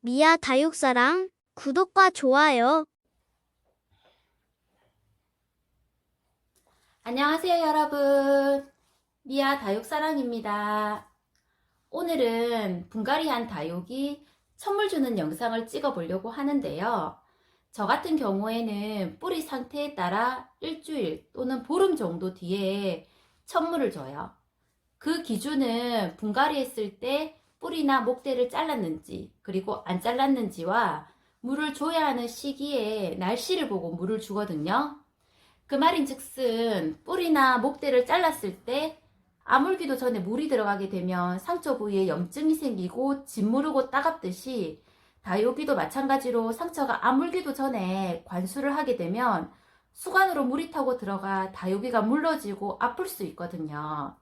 미아 다육사랑 구독과 좋아요. 안녕하세요 여러분, 미아 다육사랑입니다. 오늘은 분갈이한 다육이 선물 주는 영상을 찍어 보려고 하는데요. 저 같은 경우에는 뿌리 상태에 따라 일주일 또는 보름 정도 뒤에 천물을 줘요. 그 기준은 분갈이 했을 때 뿌리나 목대를 잘랐는지 그리고 안 잘랐는지와 물을 줘야 하는 시기에 날씨를 보고 물을 주거든요. 그 말인즉슨 뿌리나 목대를 잘랐을 때 아물기도 전에 물이 들어가게 되면 상처 부위에 염증이 생기고 짓무르고 따갑듯이 다육이도 마찬가지로 상처가 아물기도 전에 관수를 하게 되면 수관으로 물이 타고 들어가 다육이가 물러지고 아플 수 있거든요.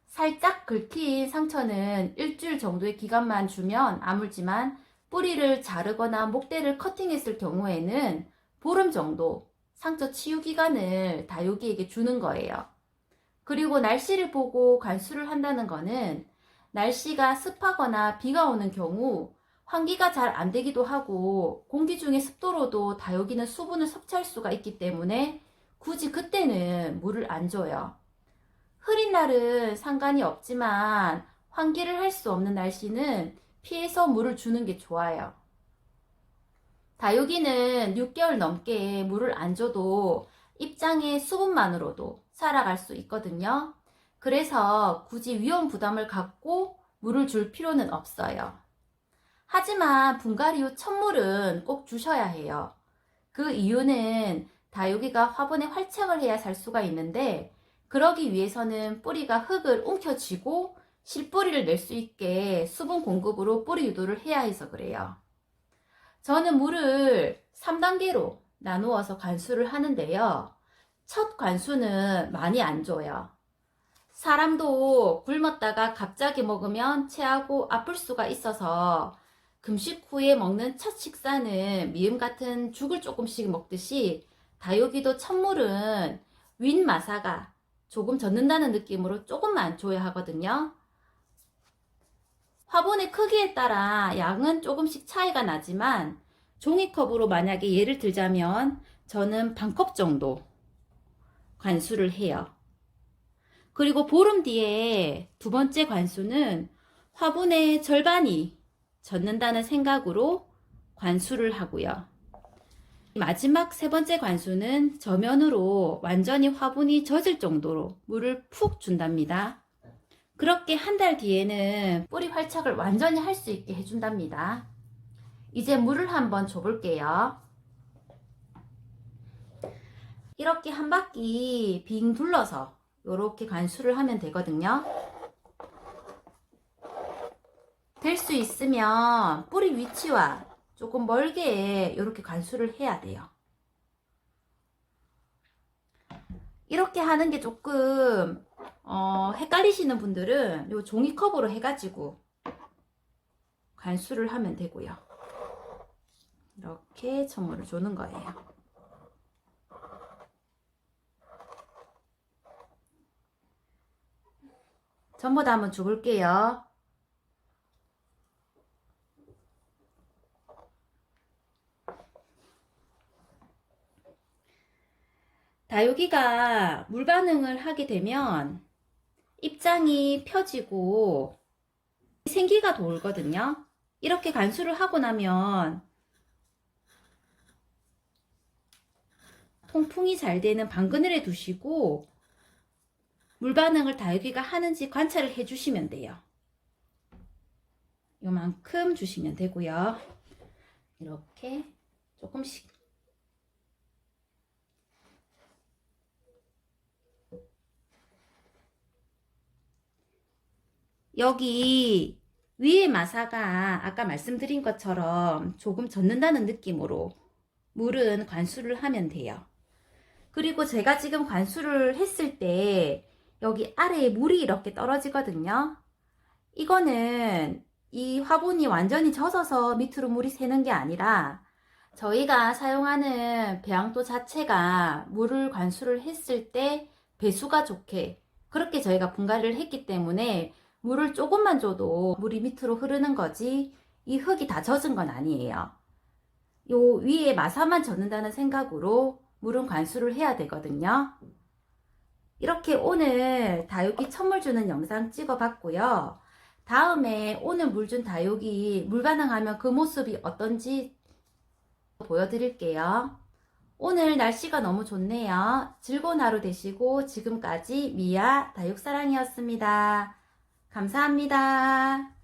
살짝 긁힌 상처는 일주일 정도의 기간만 주면 아물지만 뿌리를 자르거나 목대를 커팅했을 경우에는 보름 정도 상처 치유 기간을 다육이에게 주는 거예요. 그리고 날씨를 보고 관수를 한다는 거는 날씨가 습하거나 비가 오는 경우 환기가 잘 안 되기도 하고 공기 중의 습도로도 다육이는 수분을 섭취할 수가 있기 때문에 굳이 그때는 물을 안 줘요. 흐린 날은 상관이 없지만 환기를 할 수 없는 날씨는 피해서 물을 주는 게 좋아요. 다육이는 6개월 넘게 물을 안 줘도 입장의 수분만으로도 살아갈 수 있거든요. 그래서 굳이 위험 부담을 갖고 물을 줄 필요는 없어요. 하지만 분갈이 후 첫물은 꼭 주셔야 해요. 그 이유는 다육이가 화분에 활착을 해야 살 수가 있는데 그러기 위해서는 뿌리가 흙을 움켜쥐고 실뿌리를 낼 수 있게 수분 공급으로 뿌리 유도를 해야 해서 그래요. 저는 물을 3단계로 나누어서 관수를 하는데요. 첫 관수는 많이 안 줘요. 사람도 굶었다가 갑자기 먹으면 체하고 아플 수가 있어서 금식 후에 먹는 첫 식사는 미음 같은 죽을 조금씩 먹듯이 다육이도 첫물은 윗마사가 조금 젖는다는 느낌으로 조금만 줘야 하거든요. 화분의 크기에 따라 양은 조금씩 차이가 나지만 종이컵으로 만약에 예를 들자면 저는 반컵 정도 관수를 해요. 그리고 보름 뒤에 두 번째 관수는 화분의 절반이 젖는다는 생각으로 관수를 하고요. 마지막 세 번째 관수는 저면으로 완전히 화분이 젖을 정도로 물을 푹 준답니다. 그렇게 한 달 뒤에는 뿌리 활착을 완전히 할 수 있게 해준답니다. 이제 물을 한번 줘볼게요. 이렇게 한 바퀴 빙 둘러서 이렇게 관수를 하면 되거든요. 될 수 있으면 뿌리 위치와 조금 멀게 이렇게 관수를 해야 돼요. 이렇게 하는 게 조금 헷갈리시는 분들은 요 종이컵으로 해가지고 관수를 하면 되고요. 이렇게 천물을 주는 거예요. 전부 다 한번 줘볼게요. 다육이가 물 반응을 하게 되면 입장이 펴지고 생기가 돌거든요. 이렇게 관수를 하고 나면 통풍이 잘 되는 방그늘에 두시고 물 반응을 다육이가 하는지 관찰을 해 주시면 돼요. 요만큼 주시면 되고요. 이렇게 조금씩 여기 위에 마사가 아까 말씀드린 것처럼 조금 젖는다는 느낌으로 물은 관수를 하면 돼요. 그리고 제가 지금 관수를 했을 때 여기 아래에 물이 이렇게 떨어지거든요. 이거는 이 화분이 완전히 젖어서 밑으로 물이 새는 게 아니라 저희가 사용하는 배양토 자체가 물을 관수를 했을 때 배수가 좋게 그렇게 저희가 분갈이를 했기 때문에 물을 조금만 줘도 물이 밑으로 흐르는 거지 이 흙이 다 젖은 건 아니에요. 요 위에 마사만 젖는다는 생각으로 물은 관수를 해야 되거든요. 이렇게 오늘 다육이 천물 주는 영상 찍어봤고요. 다음에 오늘 물 준 다육이 물 반응하면 그 모습이 어떤지 보여드릴게요. 오늘 날씨가 너무 좋네요. 즐거운 하루 되시고 지금까지 미아 다육사랑이었습니다. 감사합니다.